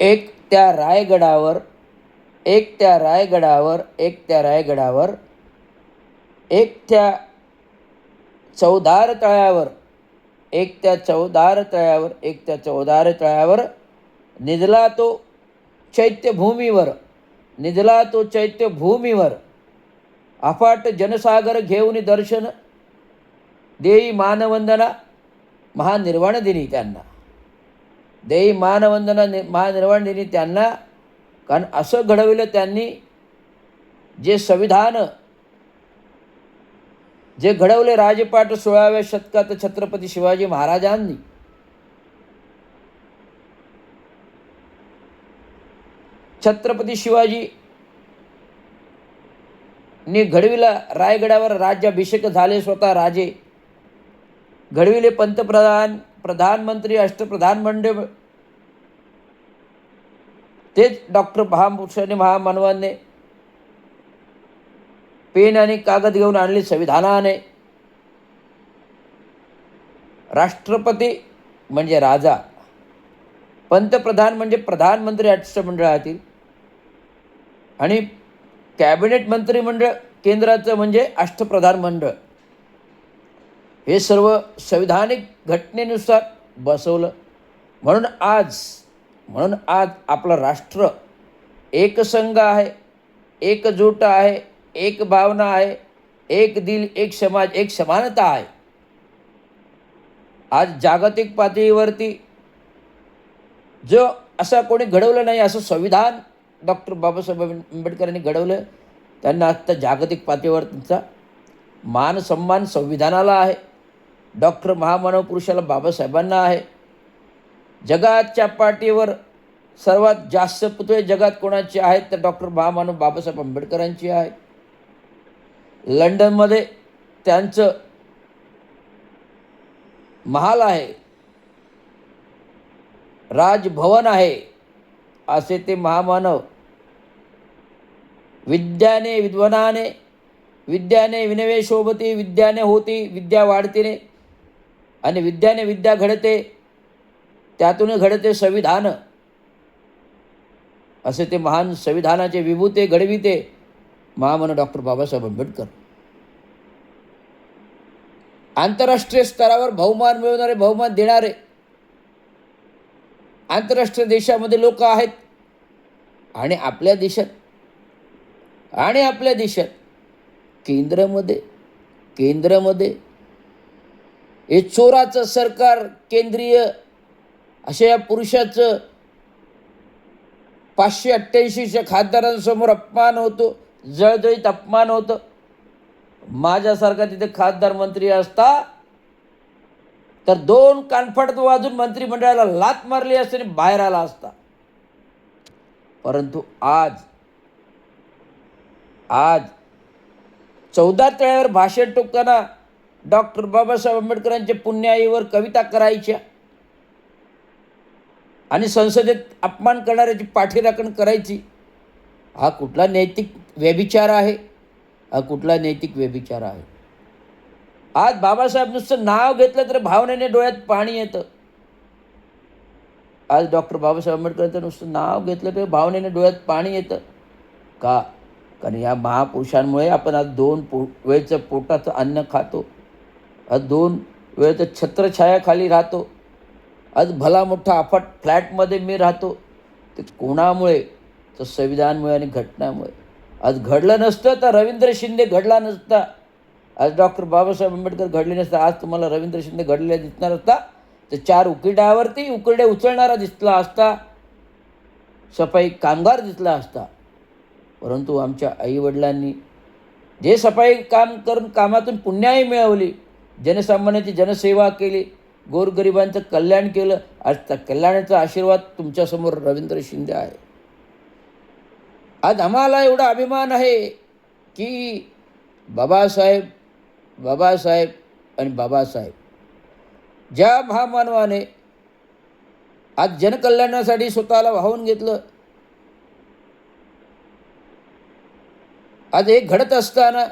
एक त्या रायगडावर एक त्या रायगडावर एक त्या रायगडावर एक त्या चौदार तळ्यावर एक त्या चौदार तळ्यावर एक त्या चौदार तळ्यावर निजला तो चैत्यभूमीवर निजला तो चैत्यभूमीवर अफाट जनसागर घेऊन दर्शन देई मानवंदना महानिर्वाण दिनी त्यांना देई मानवंदना महानिर्वाण दिनी त्यांना. कारण असं घडविलं त्यांनी जे संविधान जे घडवले राजपाट 16व्या शतकात छत्रपती शिवाजी महाराजांनी. छत्रपती शिवाजी ने घडविला रायगडावर राज्याभिषेक झाले, स्वतः राजे घडविले, पंतप्रधान प्रधानमंत्री अष्टप्रधान मंडळ तेच डॉक्टर महापुरुषांनी महामानवांनी पेन आणि कागद घेऊन आणली संविधानाने. राष्ट्रपती म्हणजे राजा, पंतप्रधान म्हणजे प्रधानमंत्री अष्टमंडळातील, आणि कॅबिनेट मंत्रिमंडळ केंद्राचं म्हणजे अष्टप्रधान मंडळ. हे सर्व संविधानिक घटनेनुसार बसवलं. म्हणून आज आपलं राष्ट्र एकसंघ आहे, एकजूट आहे, एक भावना आहे, एक दिल, एक समाज, एक समानता आहे. आज जागतिक पातळीवरती जो असा कोणी घडवलं नाही असं संविधान डॉक्टर बाबासाहेब आंबेडकरांनी घडवलं. त्यांना आत्ता जागतिक पातळीवर त्यांचा मान सन्मान संविधानाला आहे, डॉक्टर महामानव पुरुषाला बाबासाहेबांना आहे. जगाच्या पाठीवर सर्वात जास्त पुतळे जगात कोणाचे आहेत तर डॉक्टर महामानव बाबासाहेब आंबेडकरांची आहे. लंडनमध्ये त्यांचं महाल आहे, राजभवन आहे. असे ते महामानव विद्याने विद्वनाने विद्याने विनवे शोभते, विद्याने होती विद्या वाढतीने, आणि विद्याने विद्या घडते, त्यातून घडते संविधान. असे ते महान संविधानाचे विभूते घडविते महामानव डॉक्टर बाबासाहेब आंबेडकर. आंतरराष्ट्रीय स्तरावर बहुमान मिळवणारे, बहुमान देणारे आंतरराष्ट्रीय देशामध्ये लोक आहेत. आणि आपल्या देशात केंद्रामध्ये हे चोराचं सरकार, केंद्रीय अशा या पुरुषाचं 588च्या खासदारांसमोर अपमान होतो, जळजळीत अपमान होतं. माझ्यासारखा तिथे खासदार मंत्री असता तर 2 कानफडत वाजून मंत्रिमंडळाला लात मारली असते आणि बाहेर आला असता. परंतु आज 14 तळ्यावर भाषण टोकताना डॉक्टर बाबासाहेब आंबेडकरांच्या पुण्याईवर कविता करायच्या आणि संसदेत अपमान करणाऱ्याची पाठीराखण करायची. हा कुठला नैतिक व्यभिचार आहे? आज बाबासाहेब नुसतं नाव घेतलं तर भावनेने डोळ्यात पाणी येतं. आज डॉक्टर बाबासाहेब आंबेडकरांचं नुसतं नाव घेतलं तर भावनेने डोळ्यात पाणी येतं. का? कारण या महापुरुषांमुळे आपण आज 2 वेळचं पोटाचं अन्न खातो, आज 2 वेळचं छत्रछायाखाली राहतो, आज भला मोठा अफाट फ्लॅटमध्ये मी राहतो. ते कोणामुळे? तर संविधानमुळे आणि घटनामुळे. आज घडलं नसतं तर रवींद्र शिंदे घडला नसता, आज डॉक्टर बाबासाहेब आंबेडकर घडले नसता. आज तुम्हाला रवींद्र शिंदे घडलेला दिसणार असता तर 4 उकिरड्यावरती उकिरडे उचलणारा दिसला असता, सफाई कामगार दिसला असता. परंतु आमच्या आईवडिलांनी जे सफाई काम करून कामातून पुण्याई मिळवली, जनसामान्याची जनसेवा केली, गोरगरिबांचं कल्याण केलं. आज त्या कल्याणाचा आशीर्वाद तुमच्यासमोर रवींद्र शिंदे आहे. आज आम्हाला एवढा अभिमान आहे की बाबासाहेब आणि बाबासाहेब ज्या महामानवाने आज जनकल्याणासाठी स्वतःला वाहून घेतलं. आज हे घडत असताना